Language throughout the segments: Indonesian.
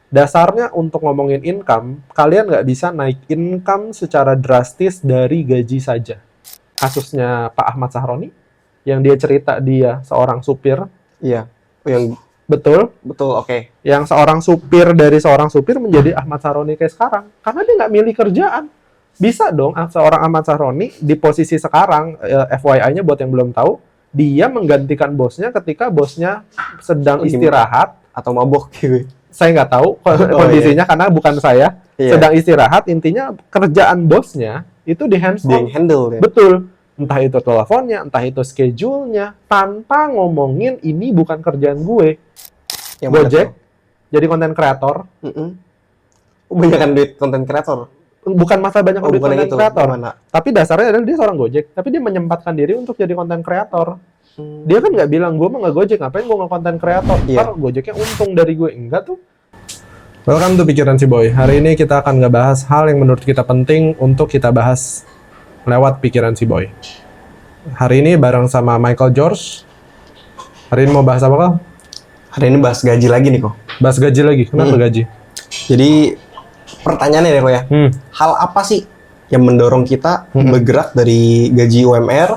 Dasarnya untuk ngomongin income, kalian nggak bisa naik income secara drastis dari gaji saja. Kasusnya Pak Ahmad Sahroni, yang dia cerita dia seorang supir. Iya. Yang Betul. betul, oke. Yang seorang supir dari seorang supir menjadi Ahmad Sahroni kayak sekarang. Karena dia nggak milih kerjaan. Bisa dong seorang Ahmad Sahroni di posisi sekarang, FYI-nya buat yang belum tahu, dia menggantikan bosnya ketika bosnya sedang istirahat. Atau mabok gitu. Saya nggak tahu kondisinya karena bukan saya. Iya. Sedang istirahat, intinya kerjaan bosnya itu di hands Dia on. yang handle ya. Betul. Entah itu teleponnya, entah itu schedule-nya, tanpa ngomongin ini bukan kerjaan gue. Yang Gojek, jadi konten kreator. Banyakan duit konten kreator. Bukan masalah banyak duit bukan konten gitu. kreator. Gimana? Tapi dasarnya adalah dia seorang Gojek. Tapi dia menyempatkan diri untuk jadi konten kreator. Dia kan nggak bilang, gue mah nggak Gojek, ngapain gue nggak konten kreator? Iya. Ntar Gojeknya untung dari gue. Enggak tuh. Welcome to Pikiran Si Boy. Hari ini kita akan ngebahas hal yang menurut kita penting untuk kita bahas lewat Pikiran Si Boy. Hari ini bareng sama Michael George. Hari ini mau bahas apa, Kal? Hari ini bahas gaji lagi nih kok. Bahas gaji lagi. Kenapa gaji? Jadi pertanyaannya deh kok ya. Hal apa sih yang mendorong kita bergerak dari gaji UMR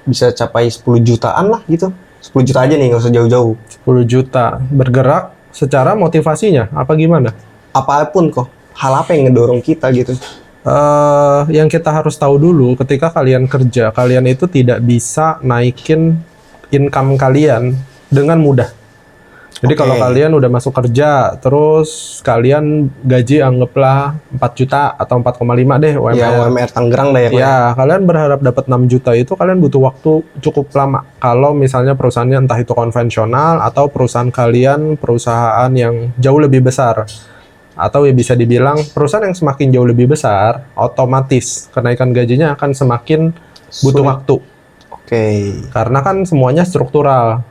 bisa capai 10 jutaan lah gitu. 10 juta aja nih, nggak usah jauh-jauh. 10 juta. Bergerak secara motivasinya apa gimana? Apapun kok. Hal apa yang ngedorong kita gitu. Yang kita harus tahu dulu ketika kalian kerja, kalian itu tidak bisa naikin income kalian dengan mudah. Jadi kalau kalian udah masuk kerja, terus kalian gaji anggaplah 4 juta atau 4,5 deh UMR. Ya, UMR Tangerang dah ya. Ya, kalian berharap dapat 6 juta itu kalian butuh waktu cukup lama. Kalau misalnya perusahaannya entah itu konvensional atau perusahaan kalian perusahaan yang jauh lebih besar. Atau ya bisa dibilang perusahaan yang semakin jauh lebih besar, otomatis kenaikan gajinya akan semakin butuh waktu. Karena kan semuanya struktural.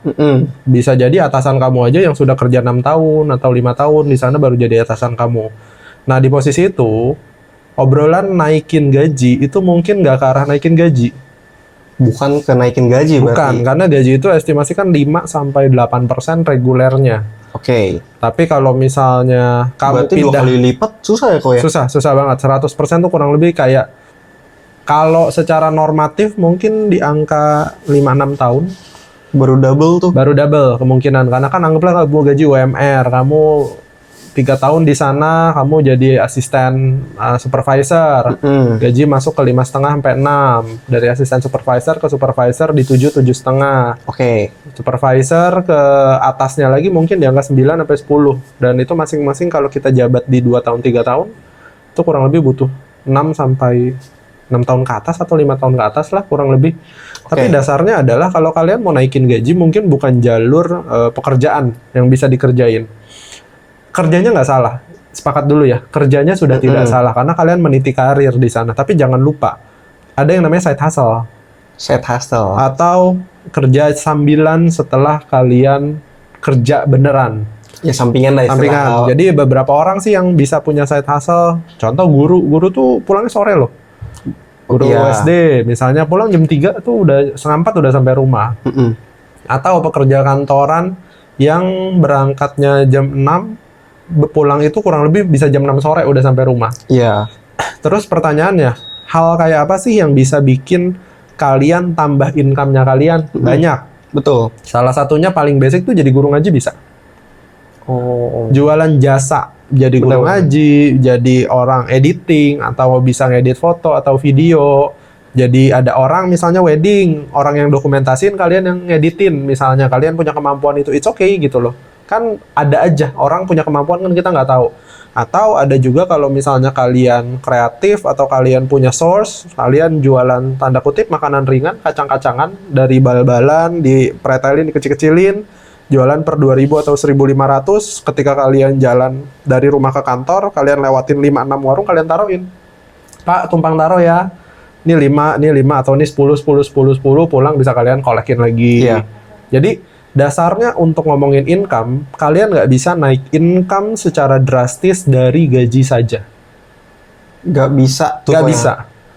Bisa jadi atasan kamu aja yang sudah kerja 6 tahun atau 5 tahun di sana baru jadi atasan kamu. Nah, di posisi itu obrolan naikin gaji itu mungkin nggak ke arah naikin gaji. Bukan ke naikin gaji berarti. Bukan, karena gaji itu estimasi kan 5-8% regulernya. Tapi kalau misalnya kamu berarti pindah 2 kali lipat susah ya kok ya? Susah banget. 100% tuh kurang lebih kayak kalau secara normatif mungkin di angka 5-6 tahun. Baru double tuh. Baru double kemungkinan. Karena kan anggaplah kamu gaji UMR. Kamu 3 tahun di sana, kamu jadi asisten supervisor. Gaji masuk ke 5,5-6. Dari asisten supervisor ke supervisor di 7-7,5. Supervisor ke atasnya lagi mungkin di angka 9-10. Dan itu masing-masing kalau kita jabat di 2 tahun, 3 tahun, itu kurang lebih butuh 6 tahun ke atas atau 5 tahun ke atas lah kurang lebih. Tapi dasarnya adalah kalau kalian mau naikin gaji mungkin bukan jalur pekerjaan yang bisa dikerjain. Kerjanya nggak salah, sepakat dulu ya. Kerjanya sudah tidak salah karena kalian meniti karir di sana. Tapi jangan lupa ada yang namanya side hustle. Side hustle. Atau kerja sambilan setelah kalian kerja beneran. Ya sampingan lah Sampingan. Jadi beberapa orang sih yang bisa punya side hustle. Contoh guru tuh pulangnya sore loh. Guru SD, misalnya pulang jam 3 tuh udah 3:30 udah sampai rumah. Atau pekerja kantoran yang berangkatnya jam 6, pulang itu kurang lebih bisa jam 6 sore udah sampai rumah. Terus pertanyaannya, hal kayak apa sih yang bisa bikin kalian tambah income-nya kalian? Banyak. Betul. Salah satunya paling basic tuh jadi guru ngaji bisa. Jualan jasa. Jadi guru ngaji, jadi orang editing, atau bisa ngedit foto atau video. Jadi ada orang misalnya wedding, orang yang dokumentasin, kalian yang ngeditin. Misalnya kalian punya kemampuan itu, it's okay gitu loh. Kan ada aja, orang punya kemampuan kan kita nggak tahu. Atau ada juga kalau misalnya kalian kreatif atau kalian punya source, kalian jualan tanda kutip makanan ringan, kacang-kacangan, dari bal-balan, dipretelin, dikecil-kecilin. Jualan per 2.000 atau 1.500, ketika kalian jalan dari rumah ke kantor, kalian lewatin 5-6 warung, kalian taruhin. Pak, tumpang taruh ya. Ini 5, atau ini 10, pulang bisa kalian kolekin lagi. Jadi, dasarnya untuk ngomongin income, kalian nggak bisa naik income secara drastis dari gaji saja. Nggak bisa. Nggak bisa.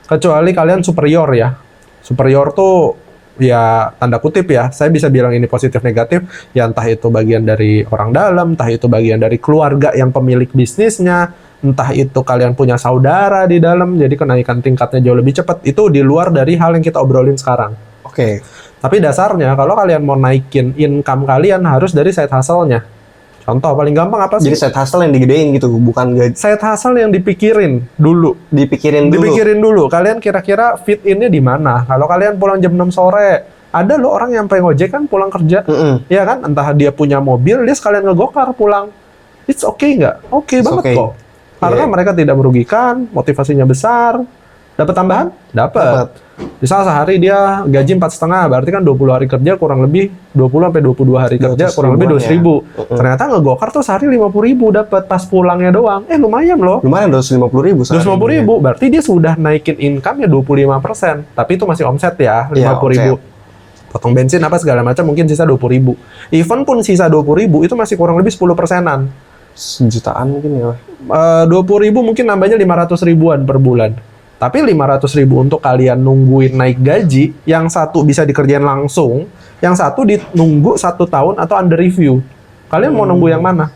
Kecuali kalian superior ya. Superior tuh ya tanda kutip ya, saya bisa bilang ini positif negatif, ya entah itu bagian dari orang dalam, entah itu bagian dari keluarga yang pemilik bisnisnya, entah itu kalian punya saudara di dalam, jadi kenaikan tingkatnya jauh lebih cepat. Itu di luar dari hal yang kita obrolin sekarang. Oke. Tapi dasarnya kalau kalian mau naikin income kalian harus dari side hustle-nya. Contoh paling gampang apa sih? Jadi side hustle yang digedein gitu, bukan gaji. Side hustle yang dipikirin dulu. Dipikirin dulu. Kalian kira-kira fit in-nya di mana? Kalau kalian pulang jam 6 sore, ada loh orang yang pengen ngojek kan pulang kerja. Ya kan? Entah dia punya mobil, dia sekalian ngegokar pulang. It's okay nggak? Oke banget kok. Karena mereka tidak merugikan, motivasinya besar. Dapat tambahan? Dapat. Misal sehari dia gaji 4,5, berarti kan 20 hari kerja kurang lebih 20-22 hari kerja kurang lebih 200.000. Ternyata ngegokar tuh sehari 50.000 dapat pas pulangnya doang. Lumayan loh. Lumayan 250.000 sehari. 250.000, berarti dia sudah naikin income-nya 25%. Tapi itu masih omset ya, 50.000. Potong bensin apa segala macam mungkin sisa 20.000. Even pun sisa 20.000 itu masih kurang lebih 10%-an. Sejutaan mungkin ya. 20.000 mungkin nambahnya 500.000-an per bulan. Tapi 500.000 untuk kalian nungguin naik gaji, yang satu bisa dikerjain langsung, yang satu nunggu 1 tahun atau under review. Kalian mau nunggu yang mana?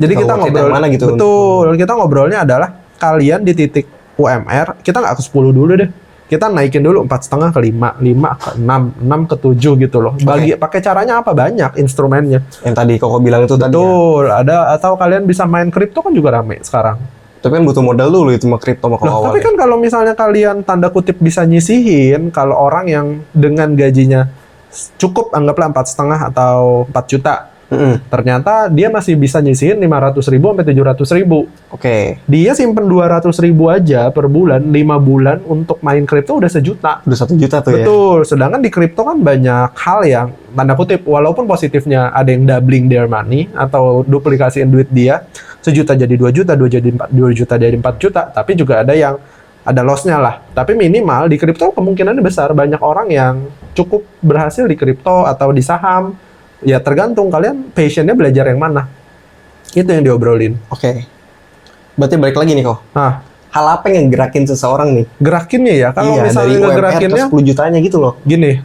Jadi kita ngobrol, mana gitu. Betul, kita ngobrolnya adalah kalian di titik UMR, kita nggak ke 10 dulu deh. Kita naikin dulu 4,5 ke 5, 5 ke 6, 6 ke 7 gitu loh. Bagi pakai caranya apa? Banyak instrumennya. Yang tadi Koko bilang itu tadi. Betul, ada atau kalian bisa main kripto kan juga rame sekarang. Tapi kan butuh modal dulu itu mah kripto mah kalau Tapi kan kalau misalnya kalian tanda kutip bisa nyisihin, kalau orang yang dengan gajinya cukup anggaplah 4,5 atau 4 juta, ternyata dia masih bisa nyisihin 500.000 sampai 700.000. Oke. Dia simpen 200.000 aja per bulan, 5 bulan untuk main kripto udah 1 juta. Udah 1 juta tuh. Betul. Sedangkan di kripto kan banyak hal yang tanda kutip walaupun positifnya ada yang doubling their money atau duplikasiin duit dia. 1 juta jadi 2 juta, 2 juta jadi 4 juta, tapi juga ada yang ada loss-nya lah. Tapi minimal di kripto kemungkinannya besar. Banyak orang yang cukup berhasil di kripto atau di saham. Ya tergantung kalian passion-nya belajar yang mana. Itu yang diobrolin. Oke. Berarti balik lagi nih kok. Hal apa yang gerakin seseorang nih? Gerakinnya ya, kalau misalnya dari ngegerakinnya 10 jutanya gitu loh. Gini,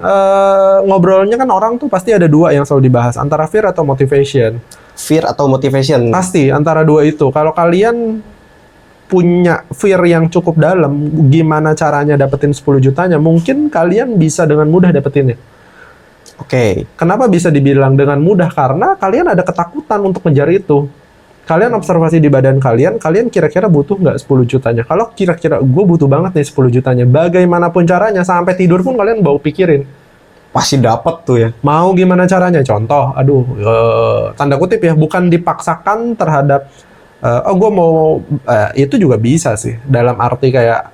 ngobrolnya kan orang tuh pasti ada 2 yang selalu dibahas, antara fear atau motivation. Fear atau motivation? Pasti, antara 2 itu. Kalau kalian punya fear yang cukup dalam, gimana caranya dapetin 10 jutanya, mungkin kalian bisa dengan mudah dapetinnya. Oke. Kenapa bisa dibilang dengan mudah? Karena kalian ada ketakutan untuk ngejar itu. Kalian observasi di badan kalian kira-kira butuh nggak 10 jutanya? Kalau kira-kira gue butuh banget nih 10 jutanya, bagaimanapun caranya, sampai tidur pun kalian bau pikirin. Pasti dapat tuh ya. Mau gimana caranya? Contoh, tanda kutip ya, bukan dipaksakan terhadap, gue mau, itu juga bisa sih. Dalam arti kayak,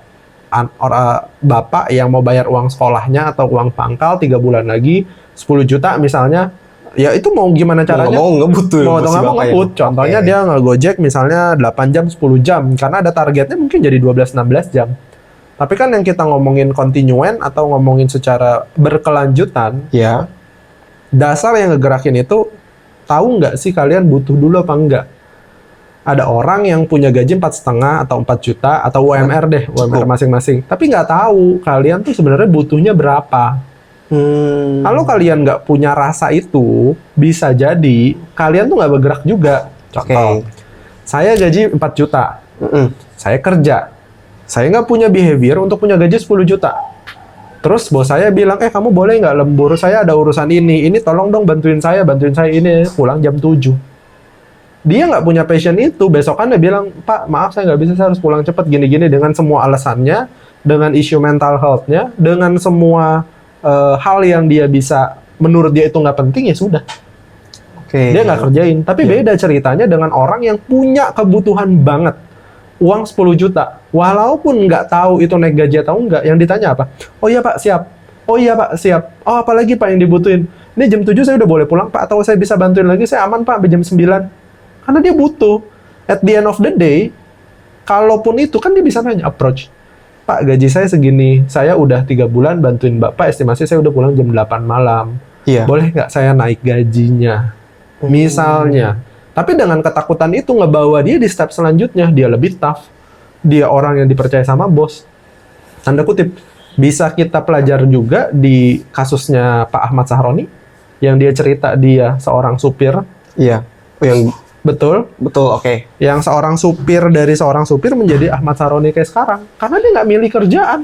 bapak yang mau bayar uang sekolahnya atau uang pangkal 3 bulan lagi, 10 juta misalnya, ya itu mau gimana caranya? Mau ngebut tuh. Mau atau nggak mau ngebut. Contohnya dia nge-Gojek misalnya 8 jam, 10 jam. Karena ada targetnya mungkin jadi 12-16 jam. Tapi kan yang kita ngomongin kontinuen atau ngomongin secara berkelanjutan, ya. Dasar yang ngegerakin itu, tahu nggak sih kalian butuh dulu apa enggak? Ada orang yang punya gaji 4,5 atau 4 juta atau UMR deh, UMR masing-masing. Tapi nggak tahu kalian tuh sebenarnya butuhnya berapa. Kalau kalian nggak punya rasa itu, bisa jadi kalian tuh nggak bergerak juga. Contoh, saya gaji 4 juta, saya kerja. Saya nggak punya behavior untuk punya gaji 10 juta. Terus bos saya bilang, kamu boleh nggak lembur? Saya ada urusan ini tolong dong bantuin saya ini, pulang jam 7. Dia nggak punya passion itu, besokan dia bilang, Pak, maaf saya nggak bisa, saya harus pulang cepat, gini-gini, dengan semua alasannya, dengan isu mental health-nya, dengan semua hal yang dia bisa, menurut dia itu nggak penting, ya sudah. Dia nggak kerjain. Tapi beda ceritanya dengan orang yang punya kebutuhan banget. Uang 10 juta. Walaupun nggak tahu itu naik gaji atau enggak, yang ditanya apa? Oh iya Pak, siap. Oh iya Pak, siap. Oh apalagi Pak yang dibutuhin? Ini jam 7 saya udah boleh pulang Pak, atau saya bisa bantuin lagi, saya aman Pak sampai jam 9. Karena dia butuh. At the end of the day, kalaupun itu kan dia bisa nanya, approach. Pak, gaji saya segini, saya udah 3 bulan bantuin Bapak, estimasi saya udah pulang jam 8 malam. Boleh nggak saya naik gajinya? Misalnya. Tapi dengan ketakutan itu ngebawa dia di step selanjutnya, dia lebih tough. Dia orang yang dipercaya sama bos. Tanda kutip, Bisa kita pelajari juga di kasusnya Pak Ahmad Sahroni, yang dia cerita dia seorang supir. Iya. Yang Betul. oke. Yang seorang supir menjadi Ahmad Sahroni kayak sekarang. Karena dia nggak milih kerjaan.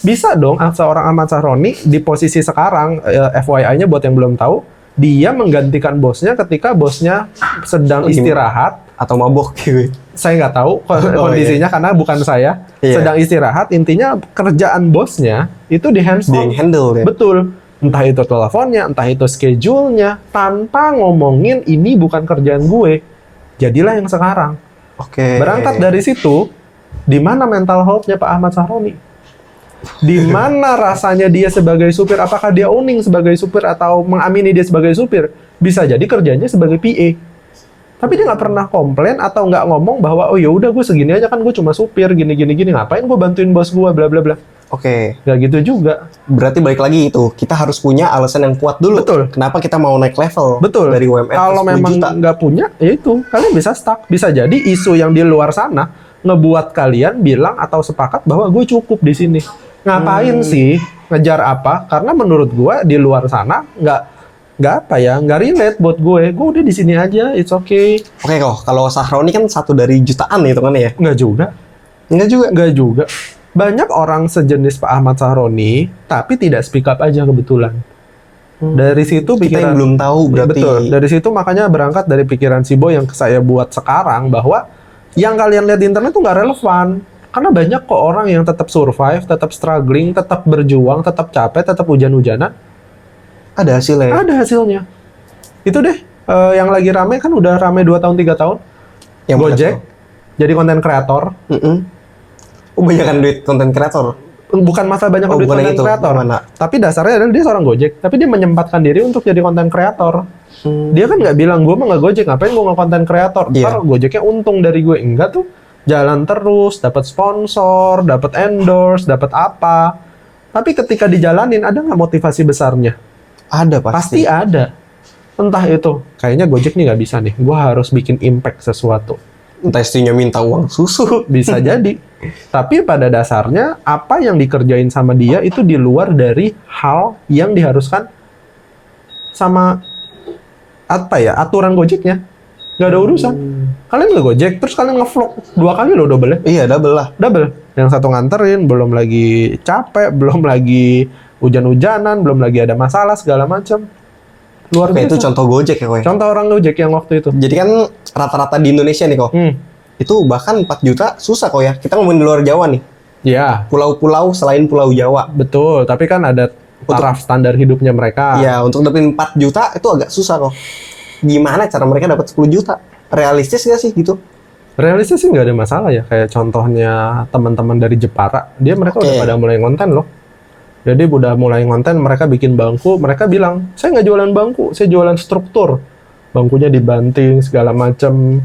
Bisa dong seorang Ahmad Sahroni di posisi sekarang, FYI-nya buat yang belum tahu, dia menggantikan bosnya ketika bosnya sedang istirahat. Atau mabok gitu. Saya nggak tahu kondisinya karena bukan saya. Iya. Sedang istirahat, intinya kerjaan bosnya itu di hands Dia on. yang handle ya. Betul. Entah itu teleponnya, entah itu schedule-nya, tanpa ngomongin ini bukan kerjaan gue. Jadilah yang sekarang. Oke. Berangkat dari situ, di mana mental health-nya Pak Ahmad Sahroni? Di mana rasanya dia sebagai supir? Apakah dia owning sebagai supir atau mengamini dia sebagai supir? Bisa jadi kerjanya sebagai PA. Tapi dia nggak pernah komplain atau nggak ngomong bahwa oh ya udah gue segini aja kan gue cuma supir gini ngapain gue bantuin bos gue bla bla bla. Oke. Nggak gitu juga. Berarti balik lagi itu, kita harus punya alasan yang kuat dulu. Betul. Kenapa kita mau naik level? Betul. Dari UMR Kalau ke 10 memang juta. nggak punya, ya itu kalian bisa stuck. Bisa jadi isu yang di luar sana ngebuat kalian bilang atau sepakat bahwa gue cukup di sini. Ngapain sih ngejar apa? Karena menurut gue di luar sana nggak relate buat gue. Gue udah di sini aja, it's okay. Oke kok, kalau Sahroni kan 1 dari jutaan itu kan ya? Nggak juga. Nggak juga. Banyak orang sejenis Pak Ahmad Sahroni, tapi tidak speak up aja kebetulan. Dari situ Kita pikiran yang belum tahu berarti. Betul. Dari situ makanya berangkat dari pikiran si Boy yang saya buat sekarang bahwa yang kalian lihat di internet tuh nggak relevan. Karena banyak kok orang yang tetap survive, tetap struggling, tetap berjuang, tetap capek, tetap hujan-hujanan. Ada hasilnya. Ada hasilnya. Itu deh, yang lagi rame kan udah rame 2 tahun, 3 tahun. Yang Gojek, jadi konten kreator. Oh, banyakan duit konten kreator. Bukan masalah banyak duit konten kreator. Tapi dasarnya adalah dia seorang Gojek. Tapi dia menyempatkan diri untuk jadi konten kreator. Dia kan nggak bilang, gue mah nggak Gojek, ngapain gue nge-konten kreator? Ntar Gojeknya untung dari gue. Enggak tuh. Jalan terus, dapat sponsor, dapat endorse, dapat apa. Tapi ketika dijalanin, ada nggak motivasi besarnya? Ada Pasti ada. Entah itu, kayaknya Gojek nih nggak bisa nih. Gue harus bikin impact sesuatu. Entah istrinya minta uang susu. Bisa jadi. Tapi pada dasarnya, apa yang dikerjain sama dia itu di luar dari hal yang diharuskan sama aturan Gojeknya. Nggak ada urusan. Kalian nggak Gojek, terus kalian nge-vlog 2 kali loh double ya? Iya, double lah. Double. Yang satu nganterin, belum lagi capek, belum lagi hujan-hujanan, belum lagi ada masalah segala macam. Luar biasa. Itu contoh Gojek ya, Koy? Contoh orang Gojek yang waktu itu. Jadi kan rata-rata di Indonesia nih, kok. Itu bahkan 4 juta susah kok ya. Kita ngomongin di luar Jawa nih. Iya. Pulau-pulau selain Pulau Jawa. Betul, tapi kan ada taraf standar hidupnya mereka. Iya, untuk dapetin 4 juta itu agak susah kok. Gimana cara mereka dapat 10 juta? Realistis nggak sih gitu? Realistis sih nggak ada masalah ya. Kayak contohnya teman-teman dari Jepara, mereka udah pada mulai ngonten loh. Jadi udah mulai ngonten, mereka bikin bangku, mereka bilang, saya nggak jualan bangku, saya jualan struktur. Bangkunya dibanting, segala macam.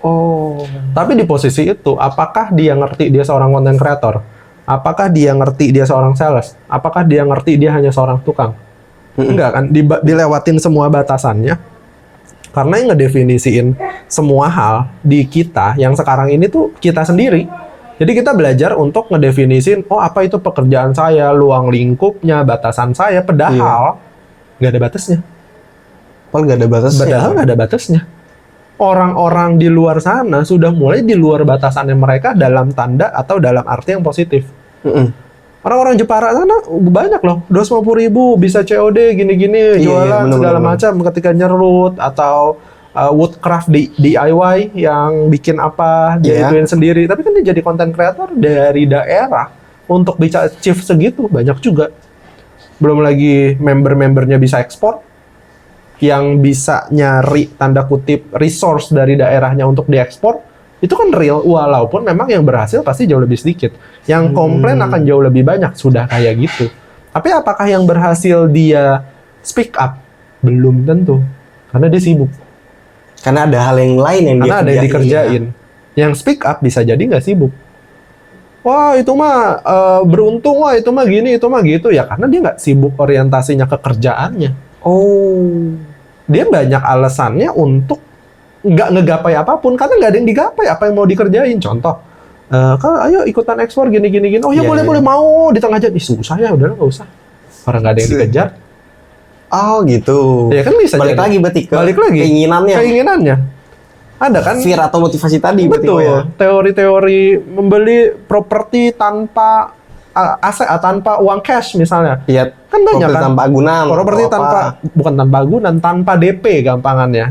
Oh. Tapi di posisi itu, apakah dia ngerti dia seorang content creator? Apakah dia ngerti dia seorang sales? Apakah dia ngerti dia hanya seorang tukang? Enggak kan, dilewatin semua batasannya. Karena yang ngedefinisiin semua hal di kita, yang sekarang ini tuh kita sendiri. Jadi kita belajar untuk ngedefinisin, oh apa itu pekerjaan saya, luang lingkupnya, batasan saya, padahal nggak ada batasnya. Padahal nggak ada batasnya. Padahal nggak ada batasnya. Orang-orang di luar sana sudah mulai di luar batasannya mereka dalam tanda atau dalam arti yang positif. Orang-orang Jepara sana banyak loh, 250.000 bisa COD gini-gini, jualan segala macam ketika nyerut atau woodcraft DIY yang bikin apa dia ituin sendiri. Tapi kan dia jadi content creator dari daerah untuk bisa achieve segitu banyak juga. Belum lagi member-membernya bisa ekspor, yang bisa nyari tanda kutip resource dari daerahnya untuk diekspor. Itu kan real, walaupun memang yang berhasil pasti jauh lebih sedikit. Yang komplain akan jauh lebih banyak, sudah kayak gitu. Tapi apakah yang berhasil dia speak up? Belum tentu. Karena dia sibuk. Karena ada hal yang lain yang dia dikerjain. Yang speak up bisa jadi nggak sibuk. Wah itu mah beruntung, wah itu mah gini, itu mah gitu. Ya karena dia nggak sibuk orientasinya ke kerjaannya. Oh. Dia banyak alasannya untuk nggak ngegapai apapun karena nggak ada yang digapai apa yang mau dikerjain. Contoh Ayo ikutan ekspor gini. Oh ya Iya, boleh iya. mau di tengah jalan. Ih susah ya, udah nggak usah. Orang nggak ada yang dikejar. Oh gitu. Ya kan bisa Balik jadi. lagi berarti ke Balik lagi. keinginannya. Ada kan? Fear atau motivasi tadi berarti Betul. ya. Teori-teori membeli properti tanpa aset, tanpa uang cash misalnya. Iya. Kan banyak Properti kan? tanpa agunan. Properti atau apa. bukan tanpa agunan, tanpa DP gampangannya.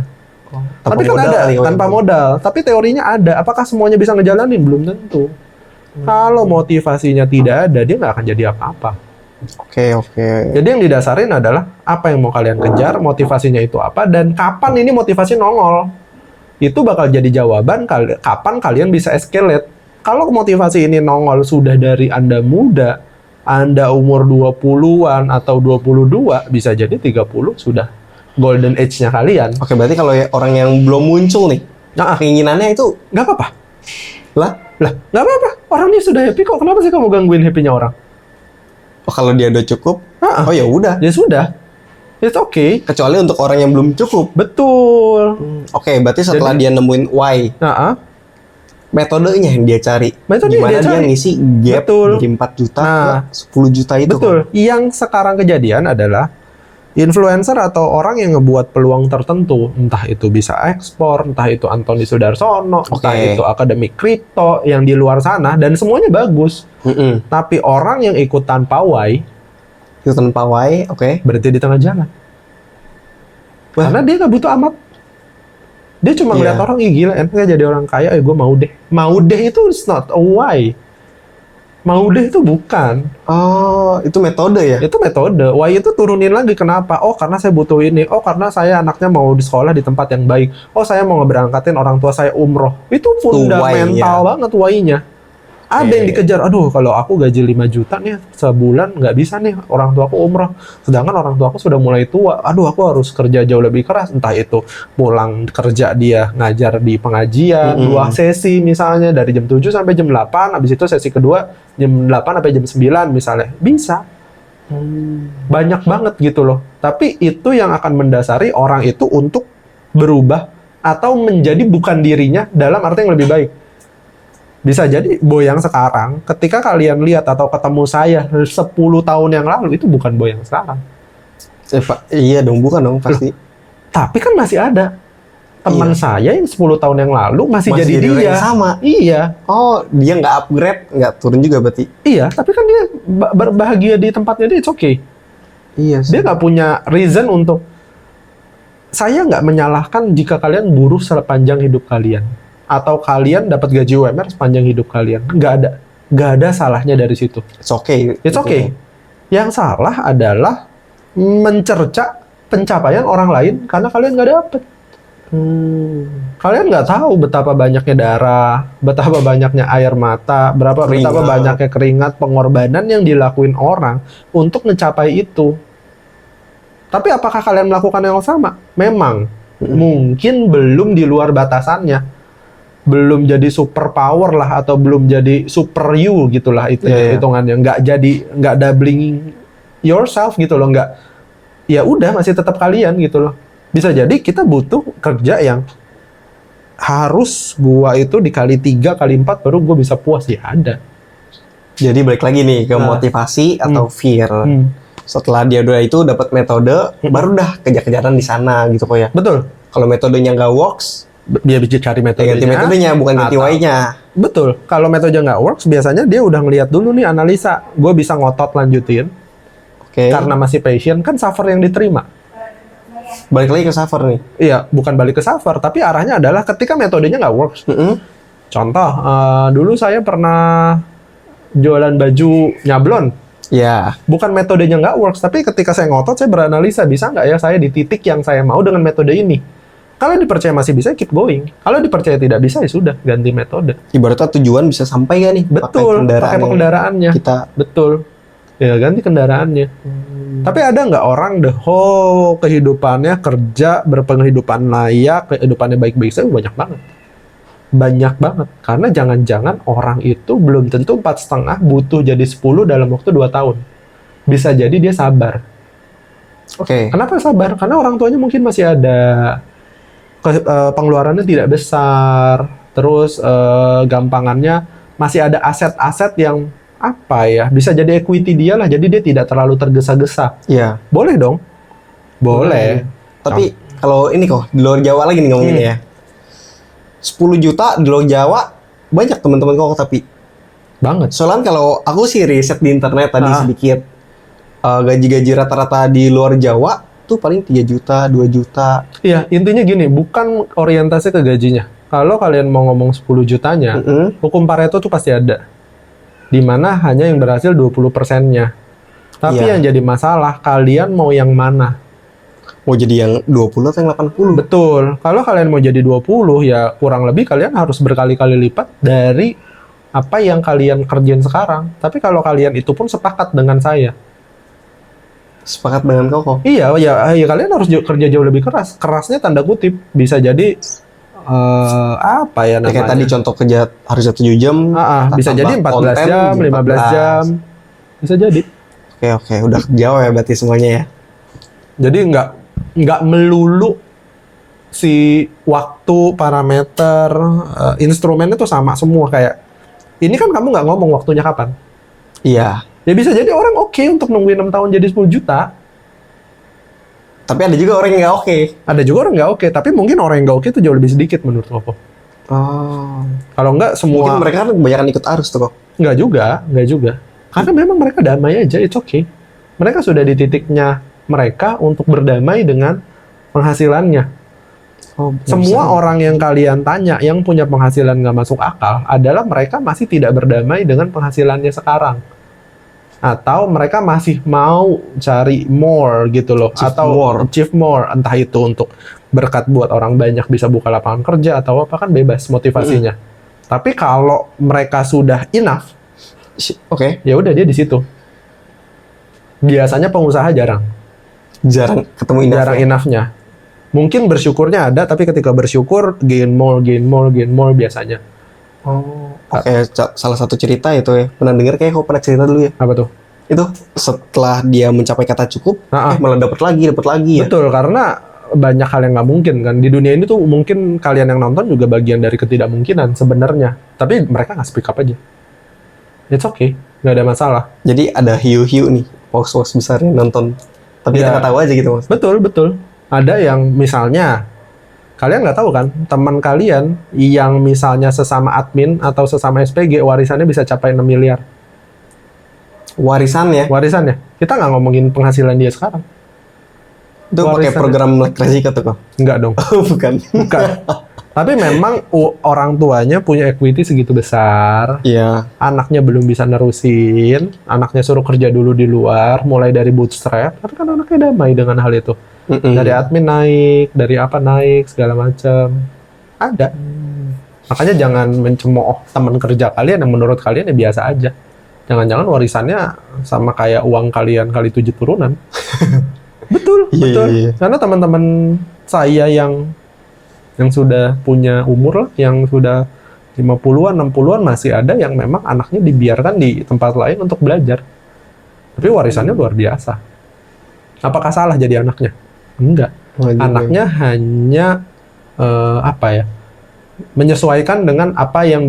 Tanpa Tapi kan modal ada kali, oh, tanpa iya. modal. Tapi teorinya ada. Apakah semuanya bisa ngejalanin? Belum tentu. Kalau motivasinya tidak ada, dia nggak akan jadi apa-apa. Oke. Jadi yang didasarin adalah apa yang mau kalian kejar, motivasinya itu apa, dan kapan ini motivasi nongol. Itu bakal jadi jawaban kapan kalian bisa escalate. Kalau motivasi ini nongol sudah dari Anda muda, Anda umur 20-an atau 22, bisa jadi 30 sudah golden age-nya kalian. Oke, berarti kalau ya orang yang belum muncul nih, Nah, keinginannya itu nggak apa-apa. lah. Nggak apa-apa. Orangnya sudah happy kok. Kenapa sih kamu gangguin happy-nya orang? Oh, kalau dia udah cukup, Ah, oh ya udah. ya sudah. It's okay. Kecuali untuk orang yang belum cukup. Betul. Oke, berarti setelah dia nemuin why, Nah, metodenya yang dia cari. Metode yang Gimana dia dia cari. ngisi gap Betul. dari 4 juta Nah, ke 10 juta itu. betul. Yang sekarang kejadian adalah influencer atau orang yang ngebuat peluang tertentu, entah itu bisa ekspor, entah itu Anthony Sudarsono, entah Oke. itu akademi kripto yang di luar sana, dan semuanya bagus. Tapi orang yang ikut tanpa why, Itu tanpa why, oke. berarti di tengah jalan. Wah. Karena dia nggak butuh amat. Dia cuma Iya. ngeliat orang, ih gila, enaknya jadi orang kaya, gue mau deh. Mau deh itu is not a why. Mau deh itu bukan. Oh, itu metode ya? Itu metode. Why itu turunin lagi. Kenapa? Oh, karena saya butuh ini. Oh, karena saya anaknya mau di sekolah di tempat yang baik. Oh, saya mau ngeberangkatin orang tua saya umroh. Itu fundamental why-nya. banget why-nya. Ada Oke. yang dikejar, aduh kalau aku gaji 5 juta nih sebulan nggak bisa nih orang tua aku umroh. Sedangkan orang tua aku sudah mulai tua, aduh aku harus kerja jauh lebih keras. Entah itu pulang kerja dia ngajar di pengajian, 2 sesi misalnya dari jam 7 sampai jam 8, habis itu sesi kedua jam 8 sampai jam 9 misalnya. Bisa. Banyak banget gitu loh. Tapi itu yang akan mendasari orang itu untuk berubah atau menjadi bukan dirinya dalam arti yang lebih baik. Bisa jadi Boy yang sekarang, ketika kalian lihat atau ketemu saya 10 tahun yang lalu, itu bukan Boy yang sekarang. Iya dong, bukan dong pasti. Tapi kan masih ada teman saya yang 10 tahun yang lalu masih jadi orang dia. yang sama. Iya, Oh, dia nggak upgrade, nggak turun juga berarti. iya. Tapi kan dia berbahagia di tempatnya dia, it's okay. Iya sih. Dia nggak punya reason untuk... Saya nggak menyalahkan jika kalian buruh sepanjang hidup kalian. Atau kalian dapat gaji UMR sepanjang hidup kalian. Nggak ada salahnya dari situ. It's okay. It's okay. Yang salah adalah mencerca pencapaian orang lain karena kalian nggak dapet. Kalian nggak tahu betapa banyaknya darah, betapa banyaknya air mata, betapa banyaknya keringat, pengorbanan yang dilakuin orang untuk mencapai itu. Tapi apakah kalian melakukan yang sama? Memang. Mungkin belum di luar batasannya. Belum jadi super power lah atau belum jadi super you gitulah itu hitungannya, nggak doubling yourself gitu loh, nggak, ya udah masih tetap kalian gitu loh. Bisa jadi kita butuh kerja yang harus gua itu dikali 3 kali 4 baru gua bisa puas, ya ada. Jadi balik lagi nih ke motivasi atau fear. Setelah dia udah itu dapat metode, baru dah kejar-kejaran di sana gitu kok ya. Betul. Kalau metodenya nggak works, Dia bisa cari metodenya. ganti metodenya bukan ganti atau- why-nya. Betul. Kalau metode nggak works, biasanya dia udah ngeliat dulu nih analisa. Gue bisa ngotot lanjutin Oke. karena masih passion, kan suffer yang diterima. Balik lagi ke suffer nih. Iya, bukan balik ke suffer, tapi arahnya adalah ketika metodenya nggak works. Contoh, dulu saya pernah jualan baju nyablon. Ya. Bukan metodenya nggak works, tapi ketika saya ngotot, saya beranalisa, bisa nggak ya saya di titik yang saya mau dengan metode ini. Kalau dipercaya masih bisa, keep going. Kalau dipercaya tidak bisa, ya sudah, ganti metode. Ibaratnya tujuan bisa sampai gak nih? Betul, pakai kendaraannya. Kita. Betul. Ya, ganti kendaraannya. Tapi ada nggak orang the whole kehidupannya kerja, berpenghidupan layak, kehidupannya baik-baik saja, banyak banget. Banyak banget. Karena jangan-jangan orang itu belum tentu 4,5 butuh jadi 10 dalam waktu 2 tahun. Bisa jadi dia sabar. Oke. Kenapa sabar? Karena orang tuanya mungkin masih ada, pengeluarannya tidak besar, terus gampangannya masih ada aset-aset yang apa ya, bisa jadi equity dia lah, jadi dia tidak terlalu tergesa-gesa. Iya. Boleh dong, boleh. Tapi kalau ini kok di luar Jawa lagi nih ngomongin ya. 10 juta di luar Jawa banyak teman-teman kok, tapi Banget. soalnya kalau aku sih riset di internet tadi sedikit, gaji-gaji rata-rata di luar Jawa tuh paling 3 juta, 2 juta. Iya, intinya gini, bukan orientasi ke gajinya. Kalau kalian mau ngomong 10 jutanya, hukum Pareto tuh pasti ada. Di mana hanya yang berhasil 20%-nya. Tapi Iya. yang jadi masalah, kalian mau yang mana? Mau jadi yang 20 atau yang 80? Betul. Kalau kalian mau jadi 20, ya kurang lebih kalian harus berkali-kali lipat dari apa yang kalian kerjain sekarang. Tapi kalau kalian itu pun sepakat dengan saya. Sepakat dengan koko. Iya, ya kalian harus kerja jauh lebih keras. Kerasnya tanda kutip. Bisa jadi apa ya namanya? Kayak tadi contoh kerja harusnya 7 jam. Bisa jadi 14 konten, jam, 15 jam. Bisa jadi. Oke, udah jauh ya berarti semuanya ya. Jadi nggak melulu si waktu, parameter, instrumennya tuh sama semua. Kayak ini kan kamu nggak ngomong waktunya kapan. Iya. Ya bisa jadi orang oke untuk nungguin 6 tahun jadi 10 juta. Tapi ada juga orang yang nggak oke. Ada juga orang nggak oke, tapi mungkin orang yang nggak oke itu jauh lebih sedikit menurut aku. Oh. Kalau nggak semua. Mungkin mereka kan kebanyakan ikut arus tuh kok. Nggak juga. Karena memang mereka damai aja, it's okay. Mereka sudah di titiknya mereka untuk berdamai dengan penghasilannya. Oh, Semua orang yang kalian tanya yang punya penghasilan nggak masuk akal adalah mereka masih tidak berdamai dengan penghasilannya sekarang. Atau mereka masih mau cari more gitu loh. Achieve more. Entah itu untuk berkat buat orang banyak bisa buka lapangan kerja atau apa, kan bebas motivasinya. Tapi kalau mereka sudah enough, ya udah dia di situ. Biasanya pengusaha jarang ketemu enough. Jarang enough-nya. Mungkin bersyukurnya ada, tapi ketika bersyukur gain more biasanya. Oh, oke. Salah satu cerita itu ya, pernah dengar kayak kau pernah cerita dulu ya. Apa tuh? Itu setelah dia mencapai kata cukup, malah dapat lagi ya. Betul, karena banyak hal yang nggak mungkin kan. Di dunia ini tuh mungkin kalian yang nonton juga bagian dari ketidakmungkinan sebenarnya. Tapi mereka nggak speak up aja. It's okay, nggak ada masalah. Jadi ada hiu-hiu nih, hoax besar yang nonton. Tapi kita nggak tahu aja gitu mas. Betul. Ada yang misalnya, kalian nggak tahu kan, teman kalian yang misalnya sesama admin atau sesama SPG, warisannya bisa capai 6 miliar. Warisannya? Kita nggak ngomongin penghasilan dia sekarang. Itu pakai program resiko tuh kok? Enggak dong. Bukan. Tapi memang orang tuanya punya equity segitu besar. Iya. Anaknya belum bisa nerusin. Anaknya suruh kerja dulu di luar, mulai dari bootstrap. Tapi kan anaknya damai dengan hal itu. Dari admin naik, dari apa naik, segala macam. Ada. Makanya jangan mencemooh teman kerja kalian yang menurut kalian ya biasa aja. Jangan-jangan warisannya sama kayak uang kalian kali 7 turunan. Betul. Iya. Karena teman-teman saya yang sudah punya umur lah, yang sudah 50-an, 60-an masih ada yang memang anaknya dibiarkan di tempat lain untuk belajar. Tapi warisannya luar biasa. Apakah salah jadi anaknya? Enggak. Anaknya hanya menyesuaikan dengan apa yang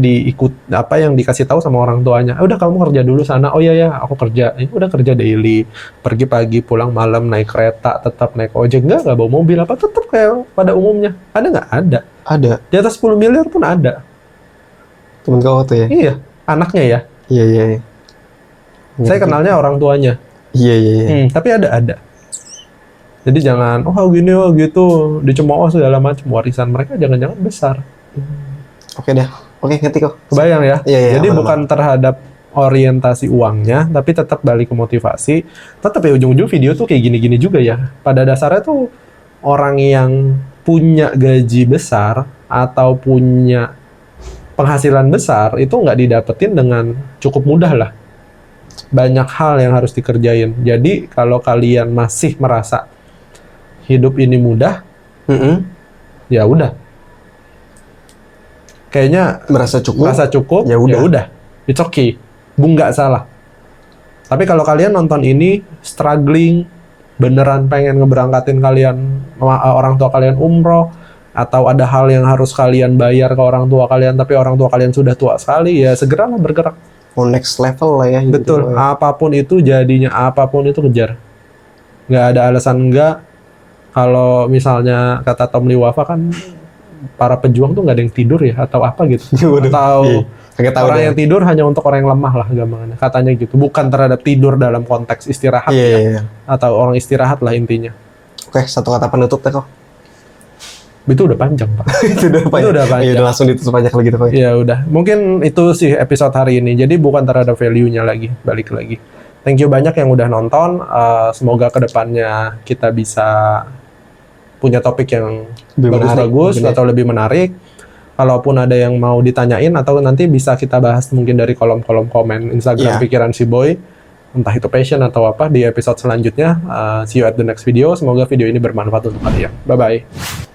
dikasih tahu sama orang tuanya. Udah kamu kerja dulu sana. Oh iya aku kerja. Udah kerja daily. Pergi pagi, pulang malam, naik kereta, tetap naik ojek. Enggak bawa mobil apa, tetap kayak pada umumnya. Ada nggak? Ada. Di atas 10 miliar pun ada. Temen kau tuh ya? Iya, anaknya ya. Iya. Saya kenalnya orang tuanya. Iya. Tapi ada. Jadi jangan, gini gitu, dicemooh segala macam. Warisan mereka jangan-jangan besar. Oke deh. Oke, ngerti kok. Kebayang ya? Iya, jadi bukan terhadap orientasi uangnya, tapi tetap balik ke motivasi. Tetap ya ujung-ujung video tuh kayak gini-gini juga ya. Pada dasarnya tuh orang yang punya gaji besar atau punya penghasilan besar itu nggak didapetin dengan cukup mudah lah. Banyak hal yang harus dikerjain. Jadi kalau kalian masih merasa hidup ini mudah, ya udah. Kayaknya merasa cukup, ya udah. It's okay. Nggak salah. Tapi kalau kalian nonton ini struggling, beneran pengen ngeberangkatin kalian, orang tua kalian umroh, atau ada hal yang harus kalian bayar ke orang tua kalian tapi orang tua kalian sudah tua sekali, ya segeralah bergerak. Oh, next level lah ya. Gitu Betul, ya. apapun itu jadinya, apapun itu kejar. Nggak ada alasan enggak. Kalau misalnya kata Tom Liwafa kan, para pejuang tuh nggak ada yang tidur ya, atau apa gitu. Waduh, Atau iya. Kagak tahu orang deh. yang tidur hanya untuk orang yang lemah lah gampangannya. Katanya gitu, bukan terhadap tidur dalam konteks istirahat Iya, ya. iya. Atau orang istirahat lah intinya. Oke, satu kata penutup deh kok. Itu udah panjang, Pak. Itu udah Itu udah panjang. Ya udah langsung ditutup aja kalau gitu kok. Ya udah, mungkin itu sih episode hari ini. Jadi bukan terhadap value-nya lagi, balik lagi. Thank you banyak yang udah nonton. Semoga kedepannya kita bisa punya topik yang Lebih bagus-bagus menarik, atau lebih menarik. Kalaupun ada yang mau ditanyain atau nanti bisa kita bahas mungkin dari kolom-kolom komen Instagram Iya. Pikiran Si Boy, entah itu passion atau apa di episode selanjutnya. See you at the next video. Semoga video ini bermanfaat untuk kalian. Bye bye.